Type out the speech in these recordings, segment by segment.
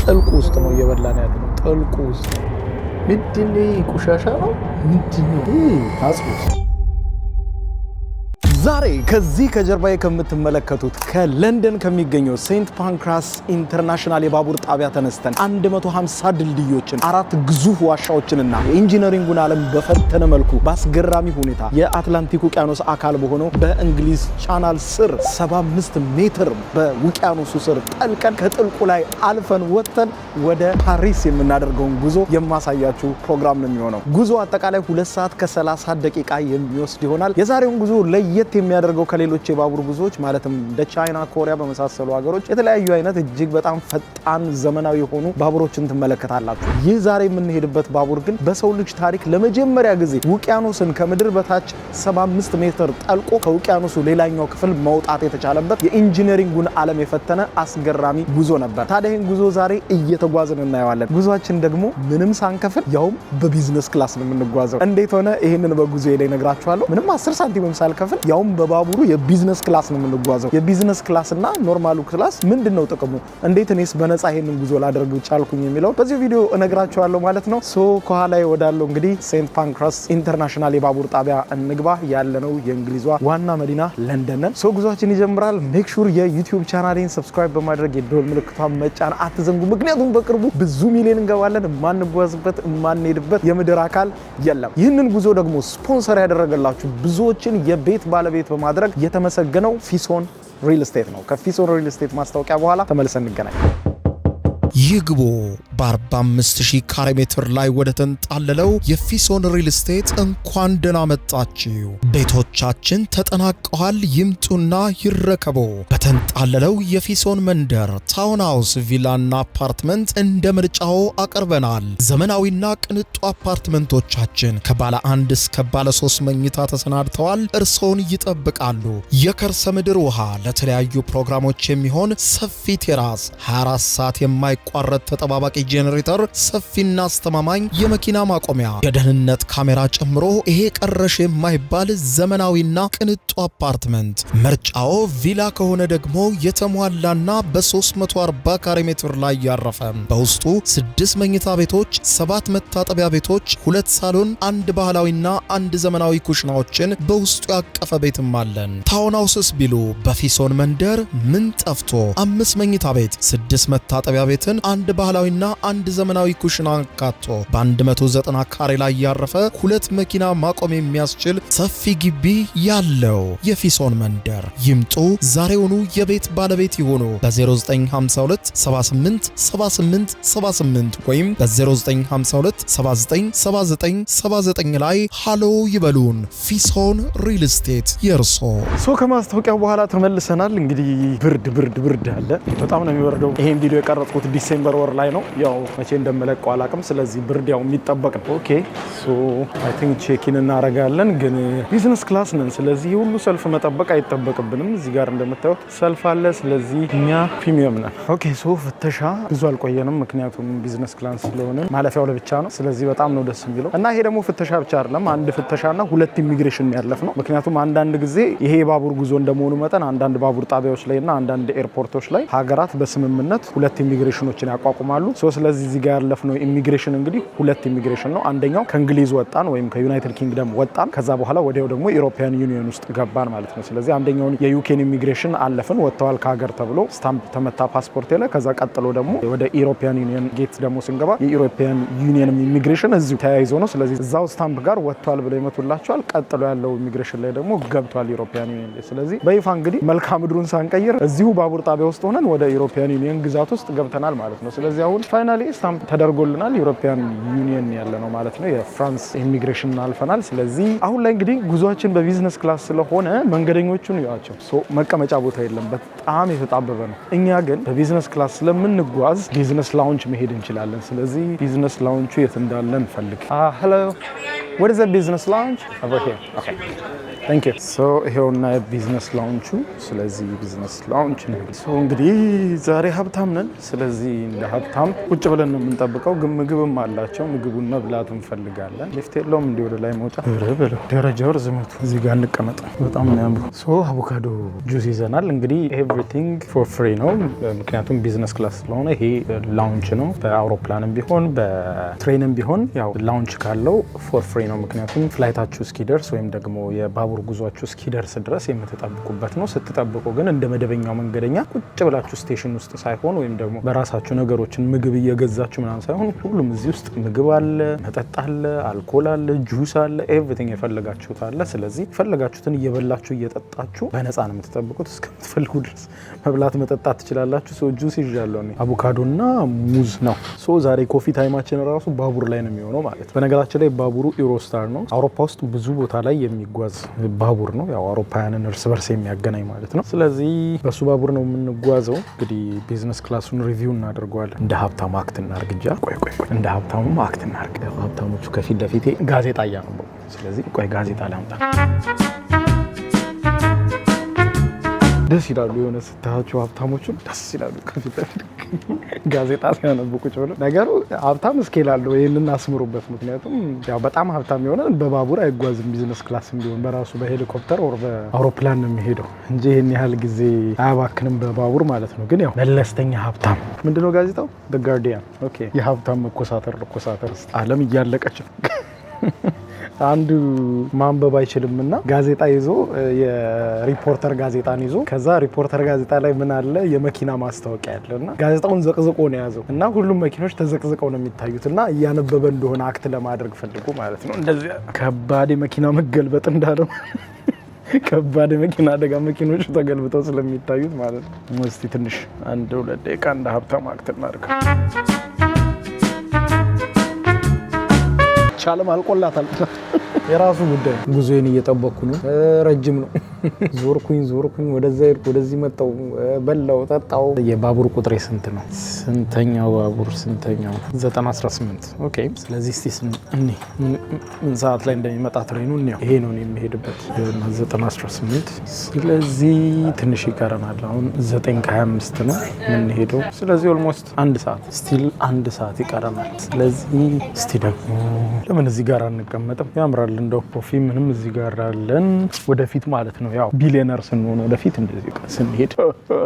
ጥልቁ ውስጥ ነው እየበላን ያለነው። ጥልቁ ውስጥ ምንድነው? ቆሻሻ ነው ምንድነው? አጽሙስ ዛሬ ከዚህ ከጀርባዬ ከምትመለከቱት ከለንደን ከሚገኘው ሴንት ፓንክራስ ኢንተርናሽናል የባቡር ጣቢያ ተነስተን 150 ድልድዮችን 4 ግዙፍ ዋሻዎችንና የኢንጂነሪንጉን ዓለም በፈተነ መልኩ በአስገራሚ ሁኔታ የአትላንቲክ ውቅያኖስ አካል በሆነው በእንግሊዝ ቻናል ስር 75 ሜትር በውቅያኖሱ ስር ጠልቀን ከጥልቁ ላይ አልፈን ወጥተን ወደ ፓሪስ የምናደርገውን ጉዞ የማሳያችሁ ፕሮግራም ነው የሚሆነው። ጉዞ አጠቃላይ 2 ሰዓት ከ30 ደቂቃ የሚወስድ ይሆናል። የዛሬውን ጉዞ ለየት የሚያደርገው ከሌሎች የባቡር ጉዞዎች ማለትም እንደ ቻይና፣ ኮሪያ በመሳሰሉ ሀገሮች የተለያዩ አይነት እጅግ በጣም ፈጣን ዘመናዊ የሆኑ ባቡሮችን ትመለከታላችሁ። ይህ ዛሬ የምንሄድበት ባቡር ግን በሰው ልጅ ታሪክ ለመጀመሪያ ጊዜ ውቅያኖስን ከምድር በታች 75 ሜትር ጠልቆ ከውቅያኖሱ ሌላኛው ክፍል መውጣት የተቻለበት የኢንጂነሪንጉን ዓለም የፈተነ አስገራሚ ጉዞ ነበር። ታዲያ ይህን ጉዞ ዛሬ እየተጓዝን እናየዋለን። ጉዟችን ደግሞ ምንም ሳንከፍል ያውም በቢዝነስ ክላስ ነው የምንጓዘው። እንዴት ሆነ? ይህንን በጉዞ ላይ ነግራችኋለሁ። ምንም 10 ሳንቲምም ሳልከፍል ያውም በባቡሩ የቢዝነስ ክላስ ነው የምንጓዘው። የቢዝነስ ክላስ እና ኖርማሉ ክላስ ምንድነው ጥቅሙ? እንዴት እኔስ በነፃ ይሄንን ጉዞ ላደርግ ቻልኩኝ የሚለው በዚህ ቪዲዮ እነግራችኋለሁ ማለት ነው። ከኋላ ወዳለው እንግዲህ ሴንት ፓንክራስ ኢንተርናሽናል የባቡር ጣቢያ እንግባ። ያለነው የእንግሊዟ ዋና መዲና ለንደን ነን። ጉዟችን ይጀምራል። ሜክ ሹር የዩቲዩብ ቻናሌን ሰብስክራይብ በማድረግ የደወል ምልክቷን መጫን አትዘንጉ። ምክንያቱም በቅርቡ ብዙ ሚሊዮን እንገባለን። የማንጓዝበት የማንሄድበት የምድር አካል የለም። ይህንን ጉዞ ደግሞ ስፖንሰር ያደረገላችሁ ብዙዎችን የቤት ባለቤት በማድረግ የተመሰገነው ፊሶን ሪል ስቴት ነው። ከፊሶን ሪል ስቴት ማስታወቂያ በኋላ ተመልሰን እንገናኝ። ይግቦ በ45000 ካሬ ሜትር ላይ ወደ ተንጣለለው የፊሶን ሪል ስቴት እንኳን ደህና መጣችሁ። ቤቶቻችን ተጠናቀዋል። ይምጡና ይረከቦ። በተንጣለለው የፊሶን መንደር ታውን ሃውስ፣ ቪላና አፓርትመንት እንደ ምርጫው አቀርበናል። ዘመናዊና ቅንጡ አፓርትመንቶቻችን ከባለ 1 እስከ ባለ 3 መኝታ ተሰናድተዋል። እርሶን ይጠብቃሉ። የከርሰ ምድር ውሃ፣ ለተለያዩ ፕሮግራሞች የሚሆን ሰፊ ቴራስ፣ 24 ሰዓት የማይቋረጥ ተጠባባቂ ጄኔሬተር፣ ሰፊና አስተማማኝ የመኪና ማቆሚያ፣ የደህንነት ካሜራ ጨምሮ ይሄ ቀረሽ የማይባል ዘመናዊና ቅንጡ አፓርትመንት። ምርጫው ቪላ ከሆነ ደግሞ የተሟላና በ340 ካሬ ሜትር ላይ ያረፈ በውስጡ 6 መኝታ ቤቶች፣ 7 መታጠቢያ ቤቶች፣ 2 ሳሎን፣ 1 ባህላዊና 1 ዘመናዊ ኩሽናዎችን በውስጡ ያቀፈ ቤትም አለን። ታውን ሃውስስ ቢሉ በፊሶን መንደር ምን ጠፍቶ 5 መኝታ ቤት፣ 6 መታጠቢያ ቤትን፣ 1 ባህላዊና 1 ዘመናዊ ኩሽና አካቶ በ190 ካሬ ላይ ያረፈ 2 መኪና ማቆም የሚያስችል ሰፊ ግቢ ያለው የፊሶን መንደር። ይምጡ፣ ዛሬውኑ የቤት ባለቤት ይሆኑ። በ0952 78 78 78 ወይም በ0952 79 79 79 ላይ ሃሎ ይበሉን። ፊሶን ሪል ስቴት የርሶ። ከማስታወቂያው በኋላ ተመልሰናል። እንግዲህ ብርድ አለ። በጣም ነው የሚወርደው። ይሄን ቪዲዮ የቀረጽኩት ዲሴምበር ወር ላይ ነው። ያው መቼ እንደምለቀው አላውቅም። ስለዚህ ብርድ ያው የሚጠበቅ ነው። ኦኬ አይ ቲንክ ቼኪን እናደርጋለን፣ ግን ቢዝነስ ክላስ ነን። ስለዚህ ሁሉ ሰልፍ መጠበቅ አይጠበቅብንም። እዚህ ጋር እንደምታዩት ሰልፍ አለ። ስለዚህ እኛ ፕሪሚየም ነን። ኦኬ ፍተሻ ብዙ አልቆየንም፣ ምክንያቱም ቢዝነስ ክላስ ስለሆነ ማለፊያው ለብቻ ነው። ስለዚህ በጣም ነው ደስ የሚለው እና ይሄ ደግሞ ፍተሻ ብቻ አይደለም፣ 1 ፍተሻና 2 ኢሚግሬሽን ያለፍ ነው። ምክንያቱም አንዳንድ ጊዜ ይሄ የባቡር ጉዞ እንደመሆኑ መጠን አንዳንድ ባቡር ጣቢያዎች ላይና አንዳንድ ኤርፖርቶች ላይ ሀገራት በስምምነት 2 ኢሚግሬሽኖችን ያቋቁማሉ። ስለዚህ እዚህ ጋር ያለፍነው ኢሚግሬሽን እንግዲህ 2 ኢሚግሬሽን ነው። አንደኛው ከእንግሊዝ ወጣን ወይም ከዩናይትድ ኪንግደም ወጣን፣ ከዛ በኋላ ወዲያው ደግሞ ኢሮፒያን ዩኒየን ውስጥ ገባን ማለት ነው። ስለዚህ አንደኛውን የዩኬን ኢሚግሬሽን አለፍን፣ ወጥተዋል ከሀገር ተብሎ ስታምፕ ተመታ ፓስፖርት ላይ። ከዛ ቀጥሎ ደግሞ ወደ ኢሮፒያን ዩኒየን ጌት ደግሞ ስንገባ የኢሮፒያን ዩኒየን ኢሚግሬሽን እዚሁ ተያይዞ ነው። ስለዚህ እዛው ስታምፕ ጋር ወጥቷል ብለው ይመቱላቸዋል። ቀጥሎ ያለው ኢሚግሬሽን ላይ ደግሞ ገብቷል ኢሮፒያን ዩኒየን ላይ። ስለዚህ በይፋ እንግዲህ መልክዓ ምድሩን ሳንቀይር እዚሁ ባቡር ጣቢያ ውስጥ ሆነን ወደ ኢሮፒያን ዩኒየን ግዛት ውስጥ ገብተናል ማለት ነው። ስለዚህ አሁን ፋይናሊ ስታምፕ ተደርጎልናል። ዩሮፒያን ዩኒየን ያለ ነው ማለት ነው። የፍራንስ ኢሚግሬሽን አልፈናል። ስለዚህ አሁን ላይ እንግዲህ ጉዟችን በቢዝነስ ክላስ ስለሆነ መንገደኞቹን ያቸው መቀመጫ ቦታ የለም፣ በጣም የተጣበበ ነው። እኛ ግን በቢዝነስ ክላስ ስለምንጓዝ ቢዝነስ ላውንጅ መሄድ እንችላለን። ስለዚህ ቢዝነስ ላውንጁ የት እንዳለ እንፈልግ። ሄሎ What is the business lounge? Over here. Okay. Thank you. So ይሄውና ቢዝነስ ላውንቹ። ስለዚህ ቢዝነስ ላውንች ነው። እንግዲህ ዛሬ ሀብታም ነን። ስለዚህ እንደ ሀብታም ቁጭ ብለን ነው የምንጠብቀው። ግን ምግብም አላቸው። ምግቡን መብላት እንፈልጋለን። ሊፍት የለውም እንዲህ ወደ ላይ መውጣት ብለው ደረጃው ርዝመቱ እዚህ ጋር እንቀመጥ። በጣም ነው ያምሩ። አቮካዶ ጁስ ይዘናል። እንግዲህ ኤቭሪቲንግ ፎር ፍሪ ነው። ምክንያቱም ቢዝነስ ክላስ ስለሆነ ይሄ ላውንች ነው። በአውሮፕላንም ቢሆን በትሬንም ቢሆን ያው ላውንች ካለው ፎር ፍሪ ነው። ምክንያቱም ፍላይታችሁ እስኪደርስ ወይም ደግሞ የባቡር ጉዟችሁ እስኪደርስ ድረስ የምትጠብቁበት ነው። ስትጠብቁ ግን እንደ መደበኛው መንገደኛ ቁጭ ብላችሁ ስቴሽን ውስጥ ሳይሆን ወይም ደግሞ በራሳችሁ ነገሮችን ምግብ እየገዛችሁ ምናምን ሳይሆን ሁሉም እዚህ ውስጥ ምግብ አለ፣ መጠጥ አለ፣ አልኮል አለ፣ ጁስ አለ፣ ኤቭሪቲንግ የፈለጋችሁት አለ። ስለዚህ የፈለጋችሁትን እየበላችሁ እየጠጣችሁ በነፃ ነው የምትጠብቁት። እስከምትፈልጉ ድረስ መብላት መጠጣት ትችላላችሁ። ጁስ ይዣለሁ እኔ አቮካዶና ሙዝ ነው። ዛሬ ኮፊ ታይማችን ራሱ ባቡር ላይ ነው የሚሆነው ማለት ነው። በነገራችን ላይ ባቡሩ ኢሮስታር ነው። አውሮፓ ውስጥ ብዙ ቦታ ላይ የሚጓዝ ባቡር ነው። ያው አውሮፓውያንን እርስ በርስ የሚያገናኝ ማለት ነው። ስለዚህ በሱ ባቡር ነው የምንጓዘው። እንግዲህ ቢዝነስ ክላሱን ሪቪው እናደርገዋለን። እንደ ሀብታሙ አክት እናርግጃ። ቆይ እንደ ሀብታሙ አክት እናርግ። ሀብታሞቹ ከፊት ለፊቴ ጋዜጣ እያነበቡ፣ ስለዚህ ቆይ ጋዜጣ ላምጣ። ደስ ይላሉ። የሆነ ስታያቸው ሀብታሞቹን ደስ ይላሉ። ከፊት ለፊት ጋዜጣ ሲያነቡ ቁጭ ብለው። ነገሩ ሀብታም እስኬል አለው። ይህንን አስምሩበት። ምክንያቱም ያው በጣም ሀብታም የሆነ በባቡር አይጓዝም። ቢዝነስ ክላስም ቢሆን በራሱ በሄሊኮፕተር ወር በአውሮፕላን ነው የሚሄደው እንጂ ይህን ያህል ጊዜ አያባክንም በባቡር ማለት ነው። ግን ያው መለስተኛ ሀብታም ምንድነው ጋዜጣው? ዘ ጋርዲያን። ኦኬ። የሀብታም መኮሳተር ዓለም እያለቀች ነው። አንዱ ማንበብ አይችልም እና ጋዜጣ ይዞ የሪፖርተር ጋዜጣን ይዞ ከዛ ሪፖርተር ጋዜጣ ላይ ምን አለ የመኪና ማስታወቂያ ያለ እና ጋዜጣውን ዘቅዝቆ ነው የያዘው እና ሁሉም መኪኖች ተዘቅዝቀው ነው የሚታዩት እና እያነበበ እንደሆነ አክት ለማድረግ ፈልጉ ማለት ነው። እንደዚህ ከባድ የመኪና መገልበጥ እንዳለው ከባድ የመኪና አደጋ መኪኖች ተገልብጠው ስለሚታዩት ማለት ነው። እስቲ ትንሽ 1-2 ደቂቃ እንደ ሀብታም አክት እናድርግ። ቻለም አልቆላታል። የራሱ ጉዳይ። ጉዞዬን እየጠበቅኩ ነው። ረጅም ነው። ዞርኩኝ፣ ወደዛ ሄድኩ፣ ወደዚህ መጣው፣ በላው፣ ጠጣው። የባቡር ቁጥሬ ስንት ነው? ስንተኛው ባቡር ስንተኛው? 918 ኦኬ። ስለዚህ እስቲ ምን ሰዓት ላይ እንደሚመጣ ትሬኑ እንየው። ይሄ ነው የሚሄድበት 918። ስለዚህ ትንሽ ይቀረናል። አሁን 9:25 ነው የምንሄደው። ስለዚህ ኦልሞስት 1 ሰዓት ስቲል 1 ሰዓት ይቀረናል። ስለዚህ እስቲ ደግሞ ለምን እዚህ ጋር አንቀመጥም? ያምራል። እንደው ኮፊ ምንም እዚህ ጋር አለን። ወደፊት ማለት ነው ያው ቢሊየነር ስንሆን ወደፊት እንደዚህ ስንሄድ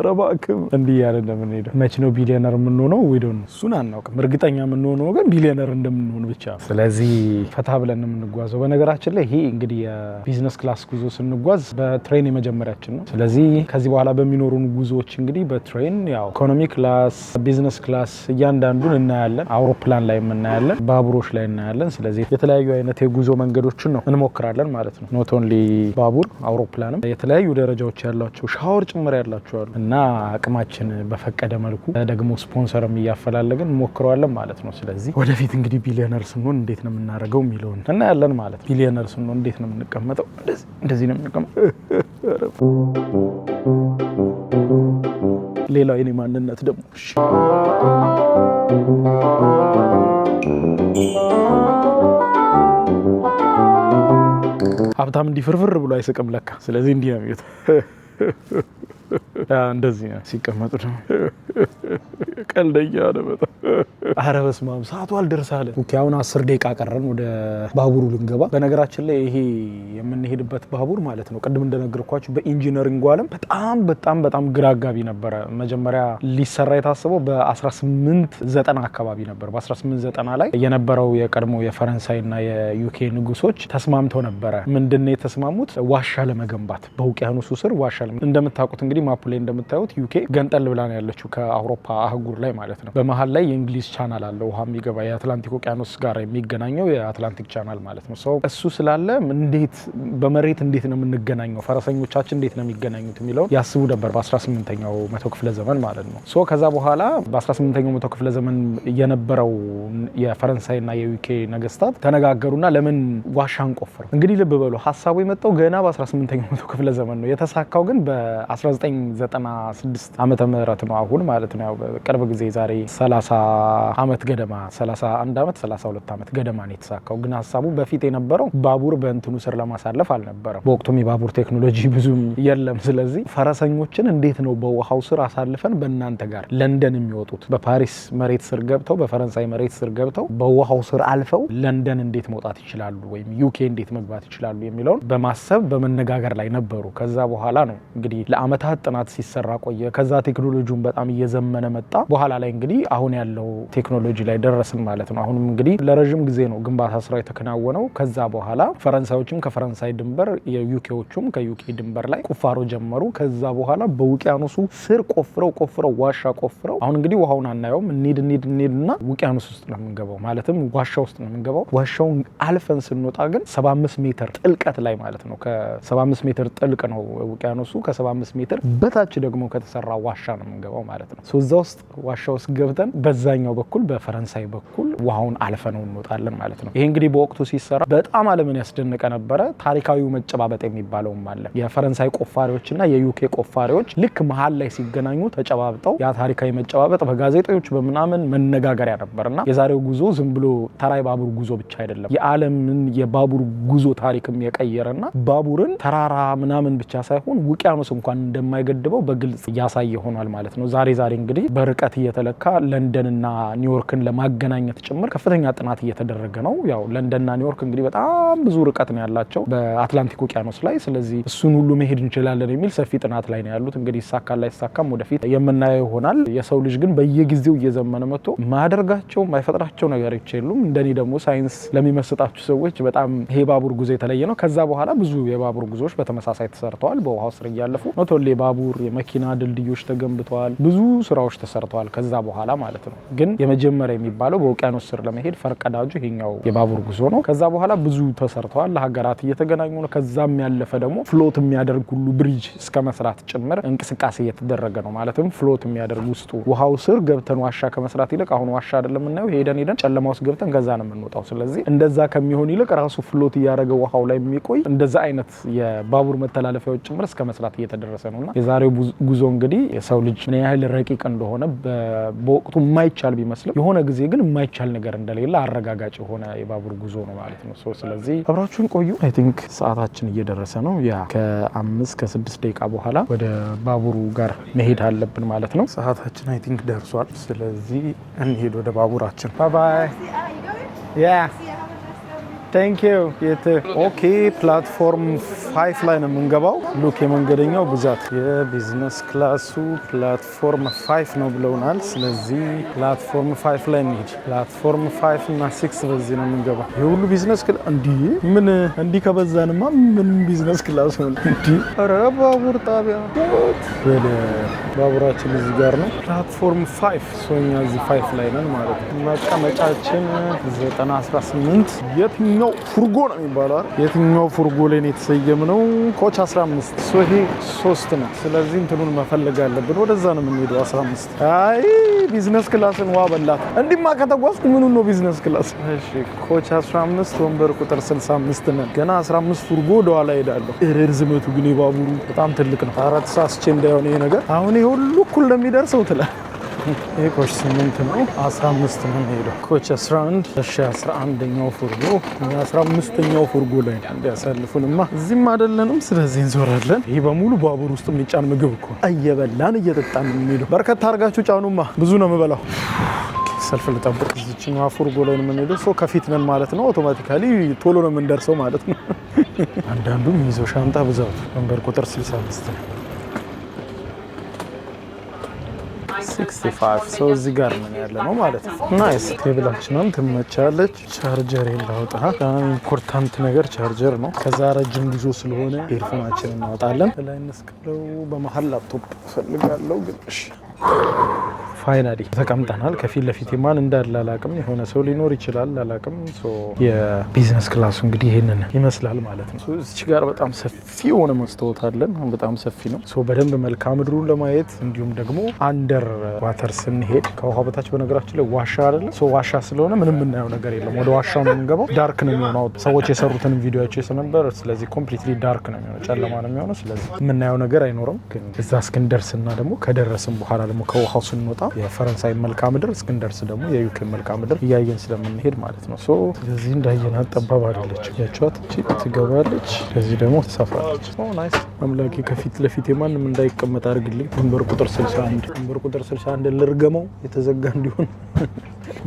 ረባክም እንዲህ ያለ እንደምንሄደው። መች ነው ቢሊየነር የምንሆነው? ወይዶን እሱን አናውቅም። እርግጠኛ የምንሆነው ግን ቢሊየነር እንደምንሆን ብቻ። ስለዚህ ፈታ ብለን የምንጓዘው። በነገራችን ላይ ይሄ እንግዲህ የቢዝነስ ክላስ ጉዞ ስንጓዝ በትሬን የመጀመሪያችን ነው። ስለዚህ ከዚህ በኋላ በሚኖሩን ጉዞዎች እንግዲህ በትሬን ያው ኢኮኖሚ ክላስ፣ ቢዝነስ ክላስ እያንዳንዱን እናያለን። አውሮፕላን ላይ እናያለን፣ ባቡሮች ላይ እናያለን። ስለዚህ የተለያዩ አይነት የጉዞ መንገዶችን ነው እንሞክራለን ማለት ነው። ኖት ኦንሊ ባቡር፣ አውሮፕላንም የተለያዩ ደረጃዎች ያላቸው ሻወር ጭምር ያላቸው አሉ እና አቅማችን በፈቀደ መልኩ ደግሞ ስፖንሰርም እያፈላለግን እንሞክረዋለን ማለት ነው። ስለዚህ ወደፊት እንግዲህ ቢሊየነር ስንሆን እንዴት ነው የምናደርገው የሚለውን እናያለን ማለት ነው። ቢሊየነር ስንሆን እንዴት ነው የምንቀመጠው? እንደዚህ ነው የምንቀመጠው። ሌላው የኔ ማንነት ደግሞ ሀብታም እንዲፍርፍር ብሎ አይስቅም ለካ። ስለዚህ እንዲህ ነው የሚሉት። እንደዚህ ነው ሲቀመጡ ደግሞ ቀልደኛ ነው በጣም። ኧረ በስመ አብ ሰዓቱ አልደርሳለ። ኦኬ አሁን 10 ደቂቃ ቀረን ወደ ባቡሩ ልንገባ። በነገራችን ላይ ይሄ የምንሄድበት ባቡር ማለት ነው ቅድም እንደነገርኳችሁ በኢንጂነሪንግ ዓለም በጣም ግራ አጋቢ ነበረ። መጀመሪያ ሊሰራ የታሰበው በ1890 አካባቢ ነበር። በ1890 ላይ የነበረው የቀድሞ የፈረንሳይና የዩኬ ንጉሶች ተስማምተው ነበረ። ምንድነው የተስማሙት? ዋሻ ለመገንባት በውቅያኖሱ ስር ዋሻ። እንደምታውቁት እንግዲህ ማፑ ላይ እንደምታዩት ዩኬ ገንጠል ብላ ነው ያለችው ከአውሮፓ አህጉር ላይ ማለት ነው። በመሀል ላይ የእንግሊዝ ቻናል አለ፣ ውሃ የሚገባ የአትላንቲክ ውቅያኖስ ጋር የሚገናኘው የአትላንቲክ ቻናል ማለት ነው። እሱ ስላለ እንዴት በመሬት እንዴት ነው የምንገናኘው፣ ፈረሰኞቻችን እንዴት ነው የሚገናኙት የሚለውን ያስቡ ነበር በ18ኛው መቶ ክፍለ ዘመን ማለት ነው። ከዛ በኋላ በ18ኛው መቶ ክፍለ ዘመን የነበረው የፈረንሳይና የዩኬ ነገስታት ተነጋገሩና ለምን ዋሻ አንቆፍርም? እንግዲህ ልብ በሉ ሀሳቡ የመጣው ገና በ18ኛው መቶ ክፍለ ዘመን ነው። የተሳካው ግን በ1996 ዓመተ ምህረት ነው አሁን ማለት ነው። ቅርብ ጊዜ ዛሬ 30 አመት ገደማ 31 አመት 32 አመት ገደማ ነው የተሳካው። ግን ሀሳቡ በፊት የነበረው ባቡር በእንትኑ ስር ለማሳለፍ አልነበረም። በወቅቱም የባቡር ቴክኖሎጂ ብዙም የለም። ስለዚህ ፈረሰኞችን እንዴት ነው በውሃው ስር አሳልፈን በእናንተ ጋር ለንደን የሚወጡት በፓሪስ መሬት ስር ገብተው በፈረንሳይ መሬት ስር ገብተው በውሃው ስር አልፈው ለንደን እንዴት መውጣት ይችላሉ ወይም ዩኬ እንዴት መግባት ይችላሉ የሚለውን በማሰብ በመነጋገር ላይ ነበሩ። ከዛ በኋላ ነው እንግዲህ ለአመታት ጥናት ሲሰራ ቆየ። ከዛ ቴክኖሎጂውን በጣም እየዘመነ መጣ። በኋላ ላይ እንግዲህ አሁን ያለው ቴክኖሎጂ ላይ ደረስን ማለት ነው። አሁንም እንግዲህ ለረጅም ጊዜ ነው ግንባታ ስራ የተከናወነው። ከዛ በኋላ ፈረንሳዮችም ከፈረንሳይ ድንበር የዩኬዎቹም ከዩኬ ድንበር ላይ ቁፋሮ ጀመሩ። ከዛ በኋላ በውቅያኖሱ ስር ቆፍረው ዋሻ ቆፍረው አሁን እንግዲህ ውሃውን አናየውም። እንሂድና ውቅያኖስ ውስጥ ነው የምንገባው፣ ማለትም ዋሻ ውስጥ ነው የምንገባው። ዋሻውን አልፈን ስንወጣ ግን 75 ሜትር ጥልቀት ላይ ማለት ነው። ከ75 ሜትር ጥልቅ ነው ውቅያኖሱ። ከ75 ሜትር በታች ደግሞ ከተሰራ ዋሻ ነው የምንገባው ማለት ነው። እዛ ውስጥ ዋሻ ውስጥ ገብተን በዛኛው በኩል በፈረንሳይ በኩል ውሃውን አልፈነው እንወጣለን ማለት ነው። ይሄ እንግዲህ በወቅቱ ሲሰራ በጣም ዓለምን ያስደነቀ ነበረ። ታሪካዊው መጨባበጥ የሚባለውም አለ። የፈረንሳይ ቆፋሪዎችና የዩኬ ቆፋሪዎች ልክ መሀል ላይ ሲገናኙ ተጨባብጠው ያ ታሪካዊ መጨባበጥ በጋዜጦች በምናምን መነጋገሪያ ነበርና የዛሬው ጉዞ ዝም ብሎ ተራ ባቡር ጉዞ ብቻ አይደለም። የዓለምን የባቡር ጉዞ ታሪክም የቀየረና ባቡርን ተራራ ምናምን ብቻ ሳይሆን ውቅያኖስ እንኳን እንደማይገድበው በግልጽ ያሳየ ሆኗል ማለት ነው። ዛሬ እንግዲህ በርቀት እየተለካ ለንደንና ኒውዮርክን ለማገናኘት ጭምር ከፍተኛ ጥናት እየተደረገ ነው። ያው ለንደንና ኒውዮርክ እንግዲህ በጣም ብዙ ርቀት ነው ያላቸው በአትላንቲክ ውቅያኖስ ላይ። ስለዚህ እሱን ሁሉ መሄድ እንችላለን የሚል ሰፊ ጥናት ላይ ነው ያሉት። እንግዲህ ይሳካል አይሳካም ወደፊት የምናየው ይሆናል። የሰው ልጅ ግን በየጊዜው እየዘመነ መጥቶ ማያደርጋቸው ማይፈጥራቸው ነገሮች የሉም። እንደኔ ደግሞ ሳይንስ ለሚመስጣችሁ ሰዎች በጣም ይሄ ባቡር ጉዞ የተለየ ነው። ከዛ በኋላ ብዙ የባቡር ጉዞዎች በተመሳሳይ ተሰርተዋል። በውሃው ስር እያለፉ ኖቶሌ ባቡር የመኪና ድልድዮች ተገንብተዋል። ብዙ ስራዎች ተሰርተዋል ከዛ በኋላ ማለት ነው። ግን የመጀመሪያ የሚባለው በውቅያኖስ ስር ለመሄድ ፈርቀዳጁ ይሄኛው የባቡር ጉዞ ነው። ከዛ በኋላ ብዙ ተሰርተዋል። ለሀገራት እየተገናኙ ነው። ከዛም ያለፈ ደግሞ ፍሎት የሚያደርግ ሁሉ ብሪጅ እስከ መስራት ጭምር እንቅስቃሴ እየተደረገ ነው። ማለትም ፍሎት የሚያደርግ ውስጡ ውሃው ስር ገብተን ዋሻ ከመስራት ይልቅ አሁን ዋሻ አይደለም የምናየው፣ ሄደን ጨለማ ውስጥ ገብተን ከዛ ነው የምንወጣው። ስለዚህ እንደዛ ከሚሆን ይልቅ ራሱ ፍሎት እያደረገ ውሃው ላይ የሚቆይ እንደዛ አይነት የባቡር መተላለፊያዎች ጭምር እስከ መስራት እየተደረሰ ነውና የዛሬው ጉዞ እንግዲህ የሰው ልጅ ምን ያህል ረቂቅ እንደሆነ በወቅቱ የማይቻል ቢመስልም የሆነ ጊዜ ግን የማይቻል ነገር እንደሌለ አረጋጋጭ የሆነ የባቡር ጉዞ ነው ማለት ነው። ስለዚህ አብራችሁን ቆዩ። አይ ቲንክ ሰዓታችን እየደረሰ ነው። ያ ከ5 ከ6 ደቂቃ በኋላ ወደ ባቡሩ ጋር መሄድ አለብን ማለት ነው። ሰዓታችን አይ ቲንክ ደርሷል። ስለዚህ እንሄድ ወደ ባቡራችን። ባይ ባይ። ያ ቴንክ ዩ የት ኦኬ። ፕላትፎርም 5 ላይ ነው የምንገባው። ሉክ የመንገደኛው ብዛት የቢዝነስ ክላሱ ፕላትፎርም 5 ነው ብለውናል። ስለዚህ ፕላትፎርም 5 ላይ እንሂድ። ፕላትፎርም 5 እና 6 በዚህ ነው የምንገባው። የሁሉ ቢዝነስ ክላስ እንዲህ ከበዛንማ ምን ቢዝነስ ክላስ ነው እንዴ? ኧረ ባቡር ጣቢያ ወደ ባቡራችን እዚህ ጋር ነው። ፕላትፎርም 5 ሶኛ እዚህ 5 ላይ ነን ማለት ነው። መቀመጫችን 918 የትኛው ፉርጎ ነው የሚባለው? የትኛው ፉርጎ ላይ ነው የተሰየምነው? ኮች 15 ይሄ 3 ነው። ስለዚህ እንትኑን መፈለግ አለብን። ወደዛ ነው የምንሄደው 15። አይ ቢዝነስ ክላስን ዋ በላት። እንዲማ ከተጓዝኩ ምኑን ነው ቢዝነስ ክላስ? እሺ ኮች 15 ወንበር ቁጥር 65 ነን። ገና 15 ፉርጎ ወደኋላ ሄዳለሁ። ርዝመቱ ግን የባቡሩ በጣም ትልቅ ነው። 4 ሳስቼ እንዳይሆን ይሄ ነገር አሁን ይሄ ሁሉ እኩል እንደሚደርሰው ትላል። ይሄ ኮች 8 ነው። 15 ነው ሄደው ኮች 11 11ኛው ፉርጎ 15ኛው ፉርጎ ላይ እንዲያሳልፉንማ እዚህም አይደለንም። ስለዚህ እንዞራለን። ይሄ በሙሉ ባቡር ውስጥ የሚጫን ምግብ እኮ እየበላን እየጠጣን የምንሄደው። በርከት አድርጋችሁ ጫኑማ። ብዙ ነው የምበላው። ሰልፍ ልጠብቅ። እዚህኛው ፉርጎ ላይ ነው የምንሄደው። ሶ ከፊት ነን ማለት ነው። አውቶማቲካሊ ቶሎ ነው የምንደርሰው ማለት ነው። አንዳንዱም ይዘው ሻንጣ ብዛቱ ወንበር ቁጥር 65 ነው። 65 ሰው እዚህ ጋር ምን ያለ ነው ማለት ነው። ናይስ ቴብላችንም ትመቻለች። ቻርጀር ላውጣ። ኢምፖርታንት ነገር ቻርጀር ነው። ከዛ ረጅም ጉዞ ስለሆነ ኤርፎናችንን እናወጣለን። ላይ እንስቀለው። በመሀል ላፕቶፕ ፈልጋለሁ ግን እሺ ፋይናሊ ተቀምጠናል። ከፊት ለፊት ማን እንዳለ አላቅም። የሆነ ሰው ሊኖር ይችላል አላቅም። የቢዝነስ ክላሱ እንግዲህ ይሄንን ይመስላል ማለት ነው። እዚህ ጋር በጣም ሰፊ የሆነ መስታወት አለን። በጣም ሰፊ ነው። በደንብ መልክዓ ምድሩን ለማየት እንዲሁም ደግሞ አንደር ዋተር ስንሄድ ከውሃ በታች በነገራችን ላይ ዋሻ አይደለም። ዋሻ ስለሆነ ምንም የምናየው ነገር የለም። ወደ ዋሻው ነው የምንገባው። ዳርክ ነው የሚሆነው። ሰዎች የሰሩትን ቪዲዮዎች ነበር። ስለዚህ ኮምፕሊትሊ ዳርክ ነው የሚሆነው፣ ጨለማ ነው የሚሆነው። ስለዚህ የምናየው ነገር አይኖርም። ግን እዛ እስክንደርስና ደግሞ ከደረስን በኋላ ደግሞ ከውሃው ስንወጣ የፈረንሳይ መልክዓ ምድር እስክንደርስ ደግሞ የዩኬ መልክዓ ምድር እያየን ስለምንሄድ ማለት ነው። ሶ ስለዚህ እንዳየናት ጠባብ አይደለች። ያቻት ትገባለች፣ ከዚህ ደግሞ ትሰፋለች። ናይስ አምላኬ ከፊት ለፊት የማንም እንዳይቀመጥ አድርግልኝ። ወንበር ቁጥር 61 ልርገመው የተዘጋ እንዲሆን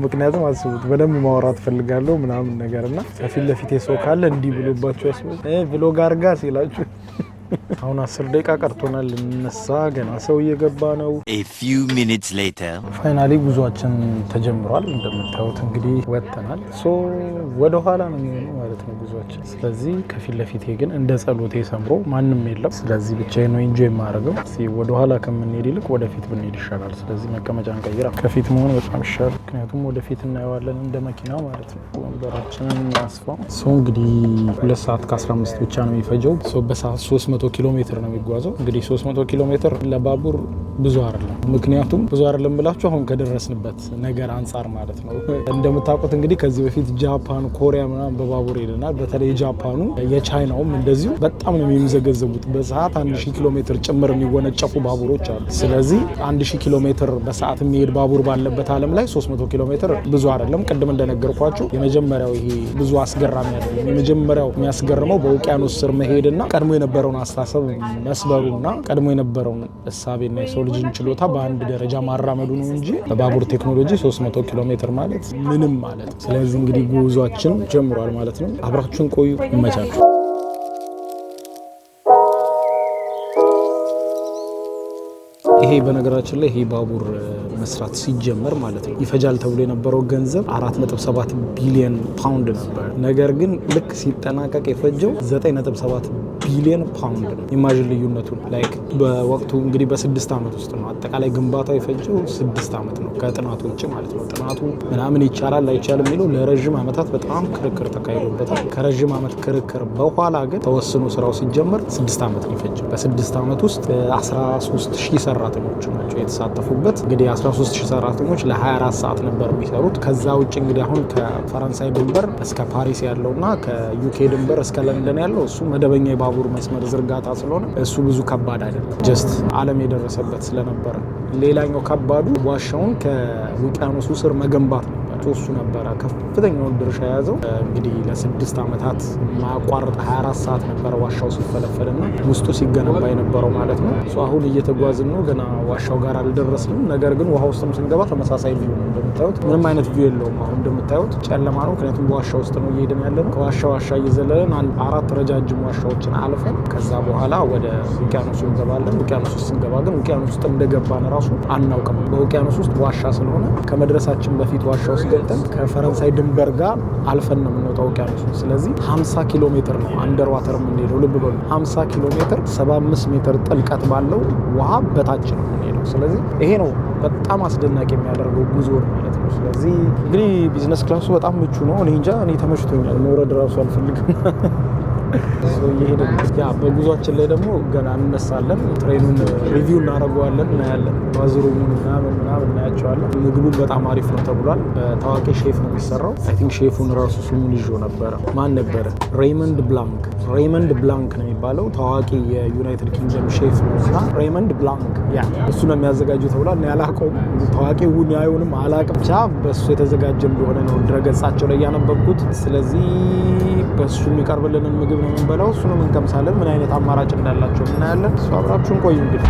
ምክንያቱም አስቡት በደንብ ማውራት ፈልጋለሁ ምናምን ነገርና ከፊት ለፊት የሰው ካለ እንዲህ ብሎባችሁ ያስቡ ብሎግ አድርጋ ሲላችሁ አሁን 10 ደቂቃ ቀርቶናል ልንነሳ። ገና ሰው እየገባ ነው። A few minutes later ፋይናሊ ጉዟችን ተጀምሯል። እንደምታዩት እንግዲህ ወጥተናል። ሶ ወደ ኋላ ነው የሚሆነው ማለት ነው ጉዟችን። ስለዚህ ከፊት ለፊቴ ግን እንደ ጸሎቴ ሰምሮ ማንም የለም። ስለዚህ ብቻዬን ነው ኢንጆይ የማደርገው። ወደ ኋላ ከምንሄድ ይልቅ ወደፊት ብንሄድ ይሻላል። ስለዚህ መቀመጫ እንቀይራ። ከፊት መሆን በጣም ይሻላል፣ ምክንያቱም ወደፊት እናየዋለን እንደ መኪና ማለት ነው። ወንበራችንን እናስፋው። ሶ እንግዲህ 2 ሰዓት ከ15 ብቻ ነው የሚፈጀው። ሶ በሰዓት 300 ኪሎ ሜትር ነው የሚጓዘው። እንግዲህ 300 ኪሎ ሜትር ለባቡር ብዙ አይደለም። ምክንያቱም ብዙ አይደለም ብላችሁ አሁን ከደረስንበት ነገር አንጻር ማለት ነው። እንደምታውቁት እንግዲህ ከዚህ በፊት ጃፓን፣ ኮሪያ ምናምን በባቡር ሄደናል። በተለይ ጃፓኑ የቻይናውም እንደዚሁ በጣም ነው የሚዘገዘቡት። በሰዓት 1000 ኪሎ ሜትር ጭምር የሚወነጨፉ ባቡሮች አሉ። ስለዚህ 1000 ኪሎ ሜትር በሰዓት የሚሄድ ባቡር ባለበት ዓለም ላይ 300 ኪሎ ሜትር ብዙ አይደለም። ቅድም እንደነገርኳችሁ የመጀመሪያው ይሄ ብዙ አስገራሚ አይደለም። የመጀመሪያው የሚያስገርመው በውቅያኖስ ስር መሄድና ቀድሞ የነበረውን አስተሳሰብ መስበሩና ቀድሞ የነበረውን እሳቤና የሰው ልጅን ችሎታ በአንድ ደረጃ ማራመዱ ነው እንጂ በባቡር ቴክኖሎጂ 300 ኪሎ ሜትር ማለት ምንም ማለት ነው። ስለዚህ እንግዲህ ጉዟችን ጀምሯል ማለት ነው። አብራችሁን ቆዩ። ይመቻችሁ። ይሄ በነገራችን ላይ ይሄ ባቡር መስራት ሲጀመር ማለት ነው ይፈጃል ተብሎ የነበረው ገንዘብ 4.7 ቢሊዮን ፓውንድ ነበር። ነገር ግን ልክ ሲጠናቀቅ የፈጀው 9.7 ቢሊዮን ፓውንድ ነው። ኢማጂን ልዩነቱን ላይክ በወቅቱ እንግዲህ በ6 ዓመት ውስጥ ነው አጠቃላይ ግንባታው የፈጀው 6 ዓመት ነው ከጥናቱ ውጭ ማለት ነው። ጥናቱ ምናምን ይቻላል አይቻልም የሚለው ለረጅም ዓመታት በጣም ክርክር ተካሂዶበታል። ከረጅም ዓመት ክርክር በኋላ ግን ተወስኖ ስራው ሲጀመር 6 ዓመት ነው የፈጀው። በ6 ዓመት ውስጥ 13000 ሰራተኞች ናቸው የተሳተፉበት። እንግዲህ 13000 ሰራተኞች ለ24 ሰዓት ነበር የሚሰሩት። ከዛ ውጭ እንግዲህ አሁን ከፈረንሳይ ድንበር እስከ ፓሪስ ያለውና ከዩኬ ድንበር እስከ ለንደን ያለው እሱ መደበኛ የባቡር መስመር ዝርጋታ ስለሆነ እሱ ብዙ ከባድ አይደለም። ጀስት ዓለም የደረሰበት ስለነበረ። ሌላኛው ከባዱ ዋሻውን ከውቅያኖሱ ስር መገንባት ነበር። እሱ ነበረ ከፍተኛውን ድርሻ የያዘው። እንግዲህ ለ6 ዓመታት ማያቋርጥ 24 ሰዓት ነበረ ዋሻው ሲፈለፈልና ውስጡ ሲገነባ የነበረው ማለት ነው። አሁን እየተጓዝን ነው። ገና ዋሻው ጋር አልደረስንም። ነገር ግን ውሃ ውስጥም ስንገባ ተመሳሳይ ቪው ነው። እንደምታዩት ምንም አይነት ቪው የለውም። አሁን እንደምታዩት ጨለማ ነው፣ ምክንያቱም በዋሻ ውስጥ ነው እየሄድን ያለ ነው። ከዋሻ ዋሻ እየዘለለን 4 ረጃጅም ዋሻዎችን አልፈን ከዛ በኋላ ወደ ውቅያኖሱ እንገባለን። ውቅያኖስ ውስጥ ስንገባ ግን ውቅያኖስ ውስጥ እንደገባን ራሱ አናውቅም። በውቅያኖስ ውስጥ ዋሻ ስለሆነ ከመድረሳችን በፊት ዋሻ ውስጥ ገብተን ከፈረንሳይ ድንበር ጋር አልፈን ነው የምንወጣው ውቅያኖስ። ስለዚህ 50 ኪሎ ሜትር ነው አንደር ዋተር የምንሄደው። ልብ በሉ 50 ኪሎ ሜትር 75 ሜትር ጥልቀት ባለው ውሃ በታች ነው የምንሄደው። ስለዚህ ይሄ ነው በጣም አስደናቂ የሚያደርገው ጉዞ ማለት ነው። ስለዚህ እንግዲህ ቢዝነስ ክላሱ በጣም ምቹ ነው። እኔ እንጃ እኔ ተመችቶኛል። መውረድ ራሱ አልፈልግም። በጉዟችን ላይ ደግሞ ገና እንነሳለን። ትሬኑን ሪቪው እናደርገዋለን፣ እናያለን። ባዝሩም ምናምን እናያቸዋለን። ምግቡን በጣም አሪፍ ነው ተብሏል። በታዋቂ ሼፍ ነው የሚሰራው። አይ ቲንክ ሼፉን ራሱ ስሙን ይዞ ነበረ። ማን ነበረ? ሬይመንድ ብላንክ ነው የሚባለው። ታዋቂ የዩናይትድ ኪንግደም ሼፍ ነው እና ሬይመንድ ብላንክ እሱ ነው የሚያዘጋጀው ተብሏል። እኔ አላውቀውም፣ ታዋቂውን አይሆንም አላውቅም። ብቻ በእሱ የተዘጋጀ እንደሆነ ነው ድረገጻቸው ላይ ያነበብኩት። ስለዚህ በእሱ የሚቀርብልንን ምግብ ነው የምንበላው። እሱንም እንቀምሳለን። ምን አይነት አማራጭ እንዳላቸው እናያለን። እሱ አብራችሁን ቆዩ። እንግዲህ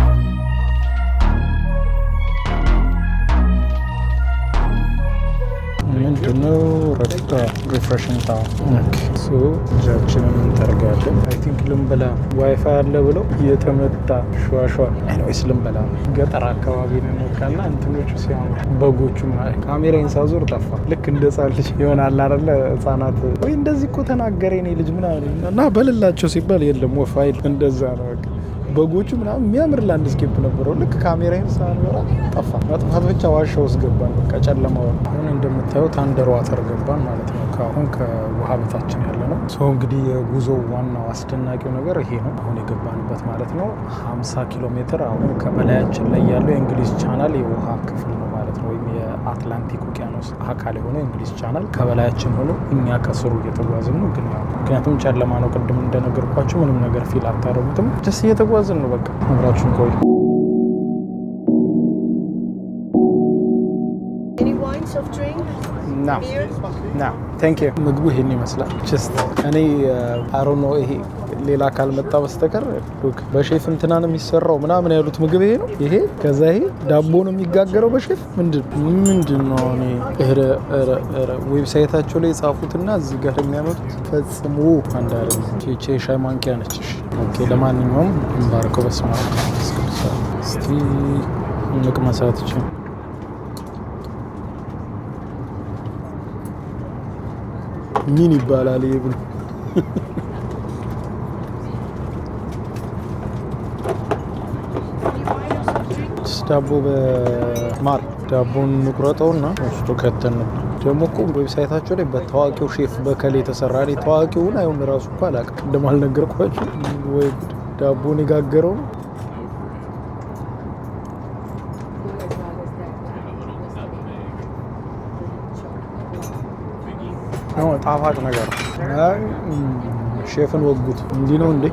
ምንድነው ረፍታ ሪፍሬሽንግ ታውን እጃችንን እንጠርጋለን። አይ ቲንክ ልንበላ ዋይፋይ አለ ብለው እየተመታ ሸዋሸዋ አይነወይስ ልንበላ ገጠር አካባቢ ነው እንወቃና እንትኖቹ ሲያምሩ በጎቹ ካሜራዬን ሳዞር ጠፋ። ልክ እንደ ህፃን ልጅ ይሆናል አይደለ? ህፃናት ወይ እንደዚህ እኮ ተናገረ የኔ ልጅ ምናምን እና በልላቸው ሲባል የለም ወፋይል እንደዛ ነው። በጎቹ ምናምን የሚያምር ላንድስኬፕ ነበረው። ልክ ካሜራዬን ሳንበራ ጠፋ። መጥፋት ብቻ ዋሻ ውስጥ ገባን። በቃ ጨለማው። አሁን እንደምታዩት አንደር ዋተር ገባን ማለት ነው። አሁን ከውሃ በታችን ያለ ነው። ሰው እንግዲህ የጉዞው ዋናው አስደናቂው ነገር ይሄ ነው አሁን የገባንበት ማለት ነው። 50 ኪሎ ሜትር አሁን ከበላያችን ላይ ያለው የእንግሊዝ ቻናል የውሃ ክፍል ነው ማለት ነው። ወይም የአትላንቲክ ውቅያኖስ አካል የሆነ የእንግሊዝ ቻናል ከበላያችን ሆኖ እኛ ከስሩ እየተጓዝን ነው። ግን ምክንያቱም ጨለማ ነው፣ ቅድም እንደነገርኳቸው ምንም ነገር ፊል አታደርጉትም። ጀስ እየተጓዝን ነው። በቃ አብራችሁን ቆዩ። No. No. Thank you. ምግቡ ይሄን ይመስላል። just እኔ I don't know ይሄ ሌላ ካልመጣ በስተቀር ሉክ በሼፍ እንትና ነው የሚሰራው ምናምን ያሉት ምግብ ይሄ ነው። ይሄ ከዛ ይሄ ዳቦ ነው የሚጋገረው በሼፍ ምንድን ነው? እኔ ዌብሳይታቸው ላይ የጻፉትና እዚህ ጋር የሚያመጡት ፈጽሞ አንድ አይደለም። ቼቼ ሻይ ማንኪያ ነች። ኦኬ ለማንኛውም እንባርከው በስመ አብ እስቲ እንቅመሳት እቺ ምን ይባላል ይሄ ብሎ ዳቦ በማር ዳቦን እንቁረጠውና ውስጡ ከተን ደግሞ እኮ ዌብሳይታቸው ላይ በታዋቂው ሼፍ በከሌ የተሰራ ነው። ታዋቂውን አይሁን ራሱ እኮ አላውቅም እንደማልነገርኳችሁ ወይ ዳቦን የጋገረው ነው ጣፋጭ ነገር ሼፍን ወጉት እንዲህ ነው እንዴ?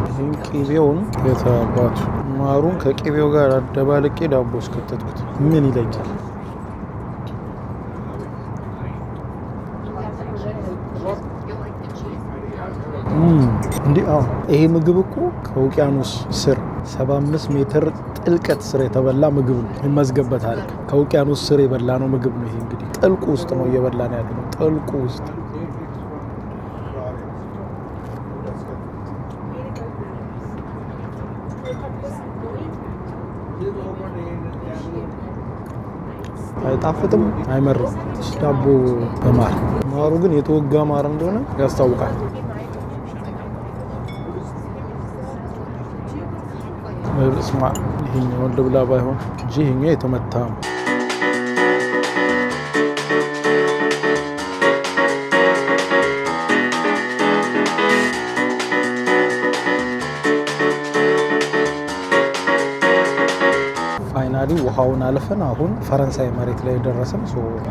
ይህን ቅቤውን የተባቱ ማሩን ከቅቤው ጋር አደባልቄ ዳቦ እስከተትኩት ምን ይለኛል? እንዴ አዎ ይሄ ምግብ እኮ ከውቅያኖስ ስር 75 ሜትር ጥልቀት ስር የተበላ ምግብ ነው። ይመዝገበት ታሪክ ከውቅያኖስ ስር የበላ ነው ምግብ ነው። ይሄ እንግዲህ ጥልቁ ውስጥ ነው እየበላን ያለው ጥልቁ ውስጥ አይጣፍጥም፣ አይመርም። ዳቦ በማር ማሩ ግን የተወጋ ማር እንደሆነ ያስታውቃል። በስማ ይሄኛው ልብላ ባይሆን እንጂ ይሄኛው የተመታ ነው። ፋይናሊ ውሃውን አልፈን አሁን ፈረንሳይ መሬት ላይ ደረስን።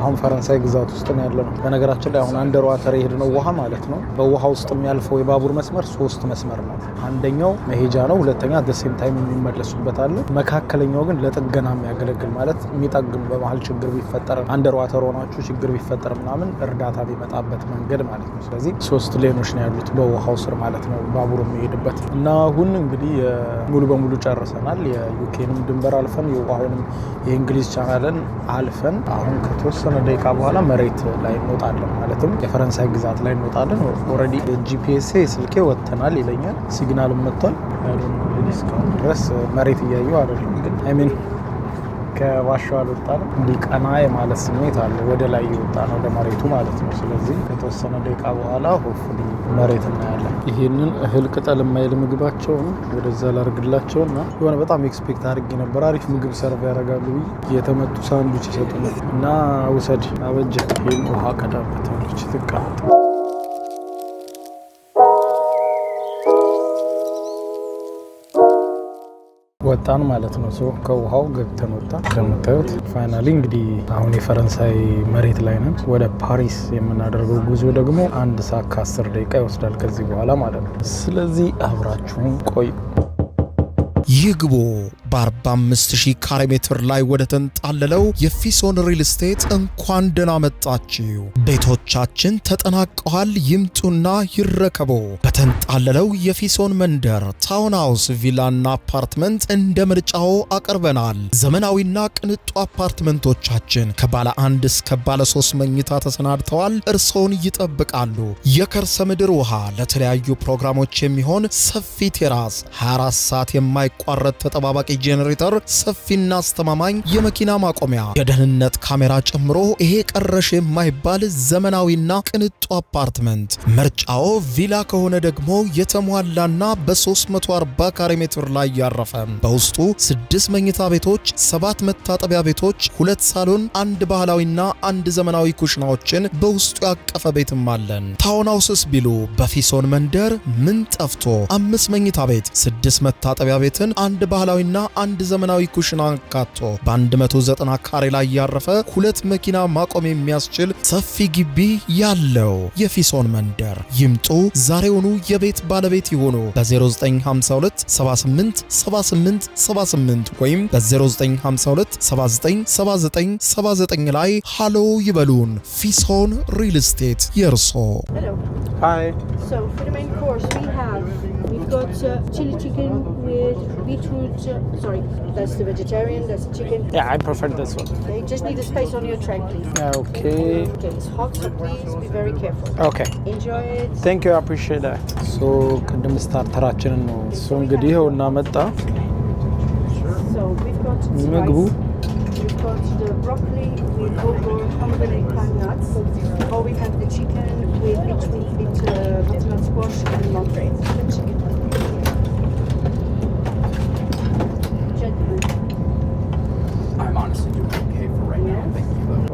አሁን ፈረንሳይ ግዛት ውስጥ ነው ያለነው። በነገራችን ላይ አሁን አንደር ዋተር የሄድነው ውሃ ማለት ነው። በውሃ ውስጥ የሚያልፈው የባቡር መስመር 3 መስመር ነው። አንደኛው መሄጃ ነው፣ ሁለተኛ ደሴም ታይም የሚመለሱበት አለ። መካከለኛው ግን ለጥገና የሚያገለግል ማለት የሚጠግኑ በመሀል ችግር ቢፈጠር አንደር ዋተር ሆናችሁ ችግር ቢፈጠር ምናምን እርዳታ ቢመጣበት መንገድ ማለት ነው። ስለዚህ 3 ሌኖች ነው ያሉት በውሃው ስር ማለት ነው ባቡር የሚሄድበት እና አሁን እንግዲህ ሙሉ በሙሉ ጨርሰናል። የዩኬንም ድንበር አልፈን የውሃውንም የእንግሊዝ ቻናልን አልፈን አሁን ከተወሰነ ደቂቃ በኋላ መሬት ላይ እንወጣለን። ማለትም የፈረንሳይ ግዛት ላይ እንወጣለን። ኦልሬዲ ጂፒኤስ ስልኬ ወጥተናል ይለኛል። ሲግናል መጥቷል። እስካሁን ድረስ መሬት እያየሁ አይደለም፣ ግን አይሚን ከዋሻው አልወጣንም። እንዲህ ቀና የማለት ስሜት አለ። ወደ ላይ እየወጣ ነው ወደ መሬቱ ማለት ነው። ስለዚህ ከተወሰነ ደቂቃ በኋላ ሆፕፉሊ መሬት እናያለን። ይህንን እህል ቅጠል የማይል ምግባቸውን ወደዛ ላርግላቸውና የሆነ በጣም ኤክስፔክት አድርጌ ነበር አሪፍ ምግብ ሰርቭ ያደርጋሉ ብዬ የተመቱ ሳንዱች ይሰጡናል እና ውሰድ አበጀ ይህን ውሃ ቀዳበታለች ትቃመጥ ወጣን ማለት ነው። ከውሃው ገብተን ወጣን። እንደምታዩት ፋይናሊ እንግዲህ አሁን የፈረንሳይ መሬት ላይ ነን። ወደ ፓሪስ የምናደርገው ጉዞ ደግሞ 1 ሰዓት ከ10 ደቂቃ ይወስዳል ከዚህ በኋላ ማለት ነው። ስለዚህ አብራችሁን ቆዩ። ይግቡ በ45000 ካሬ ሜትር ላይ ወደ ተንጣለለው የፊሶን ሪል ስቴት እንኳን ደህና መጣችሁ። ቤቶቻችን ተጠናቀዋል። ይምጡና ይረከቡ። በተንጣለለው የፊሶን መንደር ታውን ሃውስ፣ ቪላና አፓርትመንት እንደ ምርጫው አቅርበናል። ዘመናዊና ቅንጡ አፓርትመንቶቻችን ከባለ 1 እስከ ባለ 3 መኝታ ተሰናድተዋል። እርሶን ይጠብቃሉ። የከርሰ ምድር ውሃ፣ ለተለያዩ ፕሮግራሞች የሚሆን ሰፊ ቴራስ፣ 24 ሰዓት የማይቋረጥ ተጠባባቂ ጄኔሬተር፣ ሰፊና አስተማማኝ የመኪና ማቆሚያ፣ የደህንነት ካሜራ ጨምሮ ይሄ ቀረሽ የማይባል ዘመናዊና ቅንጡ አፓርትመንት። ምርጫው ቪላ ከሆነ ደግሞ የተሟላና በ340 ካሬ ሜትር ላይ ያረፈ በውስጡ 6 መኝታ ቤቶች፣ 7 መታጠቢያ ቤቶች፣ 2 ሳሎን፣ 1 ባህላዊና 1 ዘመናዊ ኩሽናዎችን በውስጡ ያቀፈ ቤትም አለን። ታውን ሃውስስ ቢሉ በፊሶን መንደር ምን ጠፍቶ 5 መኝታ ቤት፣ 6 መታጠቢያ ቤትን፣ 1 ባህላዊና አንድ ዘመናዊ ኩሽና አካቶ በ190 ካሬ ላይ ያረፈ 2 መኪና ማቆም የሚያስችል ሰፊ ግቢ ያለው የፊሶን መንደር ይምጡ። ዛሬውኑ የቤት ባለቤት ይሆኑ። በ0952 78 78 78 ወይም በ0952 79 79 79 ላይ ሃሎ ይበሉን። ፊሶን ሪል ስቴት የርሶ። Hello. Hi. So for the main course we've got chili chicken with beetroot. Sorry, that's the vegetarian. That's the chicken. Yeah, I prefer this one. Okay, just need a space on your tray, please. Okay. Okay, it's hot, so please be very careful. Okay. Enjoy it. Thank you, I appreciate that. So ቅድም ስታርተራችንን ነው እሱ እንግዲህ ይኸውና መጣ So we've got ምግቡ rice. We've got the broccoli with bulgur, pomegranate, pine nuts. Or we have the chicken with beetroot, butternut squash and monterey. Chicken.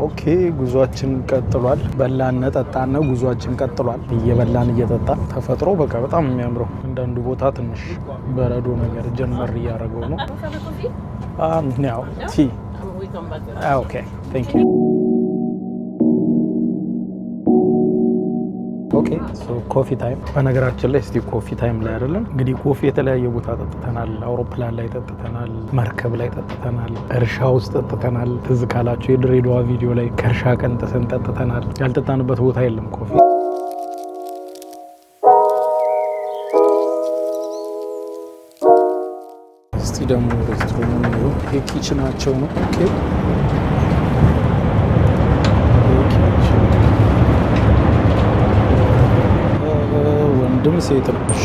ኦኬ ጉዟችን ቀጥሏል። በላን ጠጣን፣ ጉዟችን ቀጥሏል። እየበላን እየጠጣን ተፈጥሮ በቃ በጣም የሚያምረው አንዳንዱ ቦታ ትንሽ በረዶ ነገር ጀመር እያደረገው ነው። now tea. Okay, thank you. ኦኬ ሶ ኮፊ ታይም። በነገራችን ላይ እስቲ ኮፊ ታይም ላይ አይደለም እንግዲህ ኮፊ የተለያየ ቦታ ጠጥተናል። አውሮፕላን ላይ ጠጥተናል፣ መርከብ ላይ ጠጥተናል፣ እርሻ ውስጥ ጠጥተናል። ትዝ ካላችሁ የድሬዳዋ ቪዲዮ ላይ ከእርሻ ቀንጥሰን ጠጥተናል። ያልጠጣንበት ቦታ የለም ኮፊ። እስቲ ደግሞ ሬስቶራንት ነው የኪችናቸው ነው። ኦኬ ወንድም ሴትሽ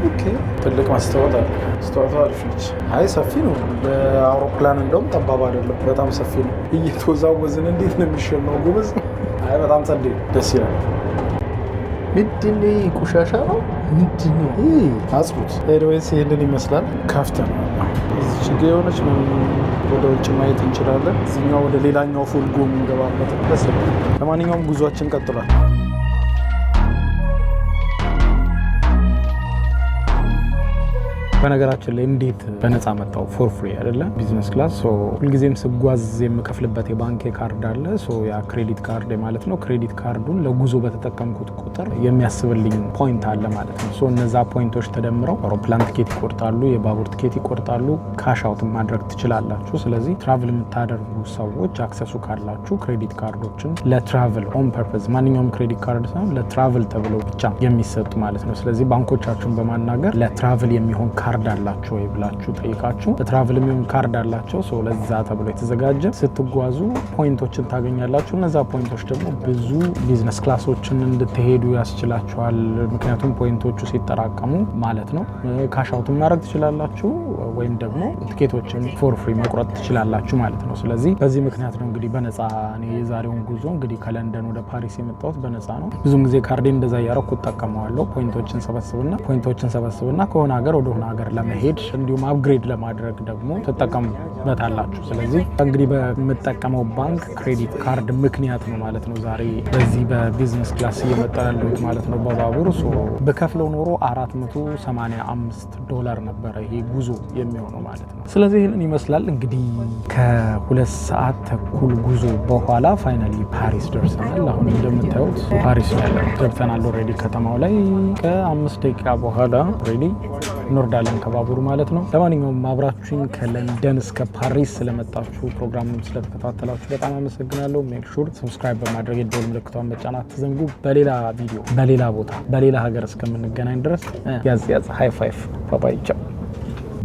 ኦኬ ትልቅ ማስተዋወቅ አለ። ማስተዋወቅ አሪፍ ነች። አይ ሰፊ ነው። በአውሮፕላን እንደውም ጠባብ አይደለም፣ በጣም ሰፊ ነው። እየተወዛወዝን እንዴት ነው የሚሸናው ጎበዝ። አይ በጣም ጸዴ ደስ ይላል። ምንድን ቆሻሻ ነው ምንድን ነው አጽሩት። ኤድዌይስ ይሄንን ይመስላል። ካፍተን እዚህ ችግር የሆነች ነው። ወደ ውጭ ማየት እንችላለን። እዚህኛው ወደ ሌላኛው ፉልጎ የምንገባበት ደስ ይላል። ለማንኛውም ጉዟችን ቀጥሏል። በነገራችን ላይ እንዴት በነፃ መጣው ፎር ፍሪ አይደለ? ቢዝነስ ክላስ ሶ ሁልጊዜም ስጓዝ የምከፍልበት የባንክ ካርድ አለ። ሶ ያ ክሬዲት ካርድ ማለት ነው። ክሬዲት ካርዱን ለጉዞ በተጠቀምኩት ቁጥር የሚያስብልኝ ፖይንት አለ ማለት ነው። ሶ እነዛ ፖይንቶች ተደምረው አውሮፕላን ቲኬት ይቆርጣሉ፣ የባቡር ቲኬት ይቆርጣሉ፣ ካሽ አውት ማድረግ ትችላላችሁ። ስለዚህ ትራቭል የምታደርጉ ሰዎች አክሰሱ ካላችሁ ክሬዲት ካርዶችን ለትራቭል ኦን ፐርፐዝ ማንኛውም ክሬዲት ካርድ ሳይሆን ለትራቭል ተብለው ብቻ የሚሰጡ ማለት ነው። ስለዚህ ባንኮቻችሁን በማናገር ለትራቭል የሚሆን ካርድ አላችሁ ወይ ብላችሁ ጠይቃችሁ ለትራቭል የሚሆን ካርድ አላቸው። ሶ ለዛ ተብሎ የተዘጋጀ ስትጓዙ ፖይንቶችን ታገኛላችሁ። እነዛ ፖይንቶች ደግሞ ብዙ ቢዝነስ ክላሶችን እንድትሄዱ ያስችላችኋል። ምክንያቱም ፖይንቶቹ ሲጠራቀሙ ማለት ነው። ካሽ አውት ማድረግ ትችላላችሁ ወይም ደግሞ ቲኬቶችን ፎር ፍሪ መቁረጥ ትችላላችሁ ማለት ነው። ስለዚህ በዚህ ምክንያት ነው እንግዲህ በነፃ እኔ የዛሬውን ጉዞ እንግዲህ ከለንደን ወደ ፓሪስ የመጣሁት በነፃ ነው። ብዙም ጊዜ ካርዴን እንደዛ እያረኩ እጠቀመዋለሁ። ፖይንቶችን ሰበስብና ከሆነ ሀገር ወደ ሆነ ሀገር ለመሄድ እንዲሁም አፕግሬድ ለማድረግ ደግሞ ተጠቀሙበታላችሁ። ስለዚህ እንግዲህ በምጠቀመው ባንክ ክሬዲት ካርድ ምክንያት ነው ማለት ነው ዛሬ በዚህ በቢዝነስ ክላስ እየመጣ ያለሁት ማለት ነው በባቡር። ሶ በከፍለው ኖሮ $485 ነበረ ይሄ ጉዞ የሚሆነው ማለት ነው። ስለዚህ ይህንን ይመስላል እንግዲህ ከ2 ሰዓት ተኩል ጉዞ በኋላ ፋይናሊ ፓሪስ ደርሰናል። አሁን እንደምታዩት ፓሪስ ላይ ገብተናል ኦልሬዲ ከተማው ላይ። ከ5 ደቂቃ በኋላ ኦልሬዲ እንወርዳለን ከባቡሩ ማለት ነው። ለማንኛውም አብራችሁኝ ከለንደን እስከ ፓሪስ ስለመጣችሁ ፕሮግራሙን ስለተከታተላችሁ በጣም አመሰግናለሁ። ሜክ ሹር ሰብስክራይብ በማድረግ የደወል ምልክቷን መጫን አትዘንጉ። በሌላ ቪዲዮ በሌላ ቦታ በሌላ ሀገር እስከምንገናኝ ድረስ ያዝ ሃይ ፋይቭ ባባይ ቻው።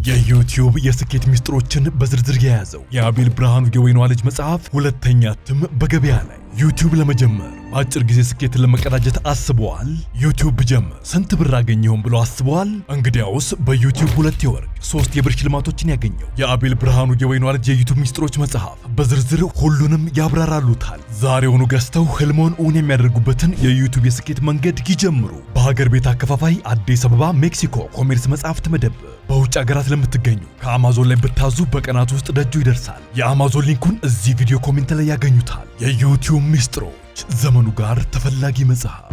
የዩቲዩብ የስኬት ሚስጥሮችን በዝርዝር የያዘው የአቤል ብርሃኑ የወይኗ ልጅ መጽሐፍ 2ኛ እትም በገበያ ላይ። ዩቲዩብ ለመጀመር በአጭር ጊዜ ስኬትን ለመቀዳጀት አስበዋል? ዩቲዩብ ብጀምር ስንት ብር አገኘሁም ብሎ አስበዋል? እንግዲያውስ በዩቲዩብ 2 የወርቅ 3 የብር ሽልማቶችን ያገኘው የአቤል ብርሃኑ የወይኗ ልጅ የዩቲዩብ ሚስጥሮች መጽሐፍ በዝርዝር ሁሉንም ያብራራሉታል። ዛሬውኑ ገዝተው ህልሞን እውን የሚያደርጉበትን የዩቲዩብ የስኬት መንገድ ይጀምሩ። በሀገር ቤት አከፋፋይ አዲስ አበባ ሜክሲኮ ኮሜርስ መጽሐፍት መደብር። በውጭ ሀገራት ለምትገኙ ከአማዞን ላይ ብታዙ በቀናት ውስጥ ደጁ ይደርሳል። የአማዞን ሊንኩን እዚህ ቪዲዮ ኮሜንት ላይ ያገኙታል። የዩቲዩብ ሚስጥሮች ዘመኑ ጋር ተፈላጊ መጽሐፍ